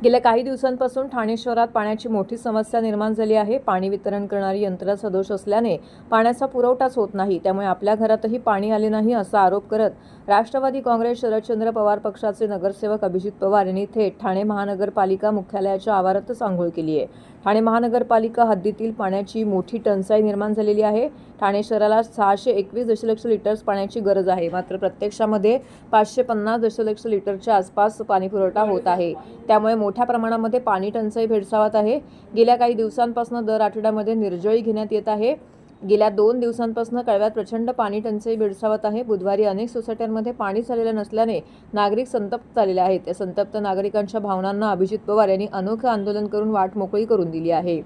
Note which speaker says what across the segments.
Speaker 1: गेल्या काही दिवसांपासून ठाणे शहरात पाण्याची मोठी समस्या निर्माण झाली आहे। पाणी वितरण करणारी यंत्रणा सदोष असल्याने पाण्याचा पुरवठाच होत नाही। त्यामुळे आपल्या घरातही पाणी आले नाही असा आरोप करत राष्ट्रवादी काँग्रेस शरदचंद्र पवार पक्षाचे नगरसेवक अभिजित पवार यांनी थेट ठाणे महानगरपालिका मुख्यालयाच्या आवारातच आंघोळ केली आहे। ठाणे महानगरपालिका हद्दीतील पाण्याची मोठी टंचाई निर्माण झालेली आहे। ठाणे शहराला 621 दशलक्ष लिटर्स पाण्याची गरज आहे, मात्र प्रत्यक्षामध्ये 550 दशलक्ष लिटरच्या आसपास पाणी पुरवठा होत आहे। त्यामुळे मोठ्या प्रमाणामध्ये पाणी टंचाई भेडसावत आहे। गेल्या काही दिवसांपासून दर आठवड्यामध्ये निर्जळी घेण्यात येत आहे। गेल्या 2 दिवसांपासून कळव्यात प्रचंड पाणी टंचाई भेडसावत आहे। बुधवारी अनेक सोसायट्यांमध्ये पाणी आलेलं नसल्याने नागरिक संतप्त झालेले आहेत। या संतप्त नागरिकांच्या भावनांना अभिजित पवार यांनी अनोखं आंदोलन करून वाट मोकळी करून दिली आहे।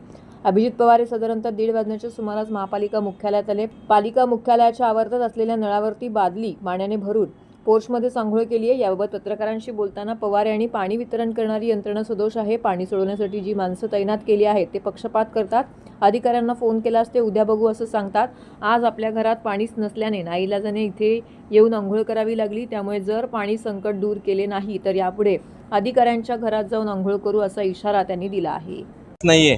Speaker 1: अभिजित पवार हे साधारणतः 1:30 वाजण्याच्या सुमारास महापालिका मुख्यालयात आले। पालिका मुख्यालयाच्या आवारात असलेल्या नळावरती बादली पाण्याने भरून पोर्चमध्ये आंघोळ केली आहे। याबाबत पत्रकारांशी बोलताना पवार यांनी पाणी वितरण करणारी यंत्रणा सदोष आहे। पाणी सोडवण्यासाठी जी माणसं तैनात केली आहेत ते पक्षपात करतात। अधिकाऱ्यांना फोन केलास ते उद्या बघू असं सांगतात। आज आपल्या घरात पाणीच नसल्याने नाईलाजाने इथे येऊन आंघोळ करावी लागली। त्यामुळे जर पाणी संकट दूर केले नाही तर यापुढे अधिकाऱ्यांच्या घरात जाऊन आंघोळ करू असा इशारा त्यांनी दिला आहे।
Speaker 2: नाहीये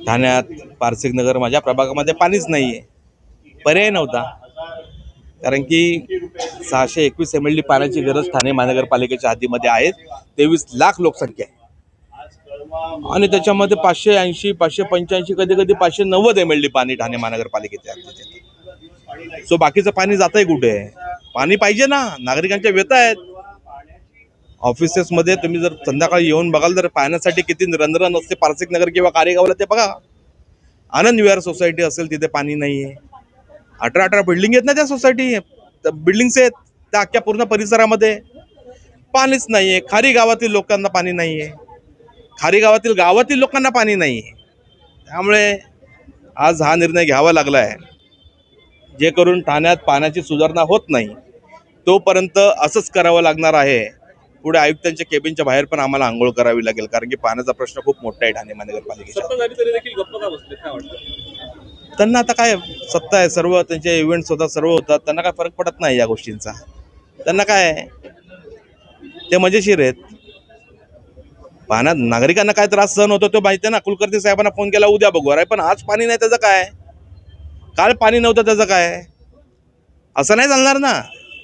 Speaker 2: ठाण्यात पारसिक नगर माझ्या प्रभागामध्ये पाणीच नाहीये, पर्याय नव्हता। कारण की 621 MLD पाण्याची गरज ठाणे महानगरपालिकेच्या हद्दीमध्ये आहे। 23 लाख लोकसंख्या आहे आणि त्याच्यामध्ये 580 585 कधी कधी 590 MLD पाणी ठाणे महानगरपालिकेच्या हद्दीत आहे। सो बाकीचं पाणी जातंय कुठे? पाणी पाहिजे ना, नागरिकांच्या व्यथा आहेत। ऑफिसेसमध्ये तुम्ही जर संध्याकाळी येऊन बघाल तर पाण्यासाठी किती रणरण असते पारसिक नगर किंवा कारेगावला ते बघा। आनंद विहार सोसायटी असेल तिथे पाणी नाहीये। 18 बिल्डिंग आहेत ना त्या सोसायटी, बिल्डिंग्स आहेत त्या अख्ख्या पूर्ण परिसरामध्ये पाणीच नाहीये। खारी गावातील लोकांना पाणी नाहीये, खारी गावातील लोकांना पाणी नाहीये। त्यामुळे आज हा निर्णय घ्यावा लागला आहे, जे करून ठाण्यात पाण्याची सुधारणा होत नाही तोपर्यंत असंच करावं लागणार आहे। पुढे आयुक्तांच्या केबिनच्या बाहेर पण आम्हाला आंघोळ करावी लागेल, कारण की पाण्याचा प्रश्न खूप मोठा आहे ठाणे महानगरपालिकेचा। त्यांना आता काय सत्ता आहे, सर्व त्यांचे इव्हेंट्स होतात, सर्व होतात, त्यांना काय फरक पडत नाही या गोष्टींचा। त्यांना काय ते मजेशीर आहेत। पाण्यात नागरिकांना काय त्रास सहन होतो तो माहिती आहे ना। कुलकर्णी साहेबांना फोन केला उद्या बघू, अरे पण आज पाणी नाही त्याचं काय, काल पाणी नव्हतं त्याचं काय, असं नाही चालणार ना।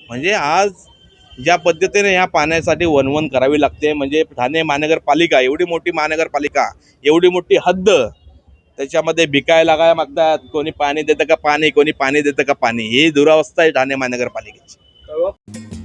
Speaker 2: म्हणजे आज ज्या पद्धतीने या पाण्यासाठी वणवण करावी लागते, म्हणजे ठाणे महानगरपालिका एवढी मोठी महानगरपालिका, एवढी मोठी हद्द, त्याच्यामध्ये भिकायला काय मागतात, कोणी पाणी देतं का पाणी, कोणी पाणी देतं का पाणी, ही दुरावस्था आहे ठाणे महानगरपालिकेची।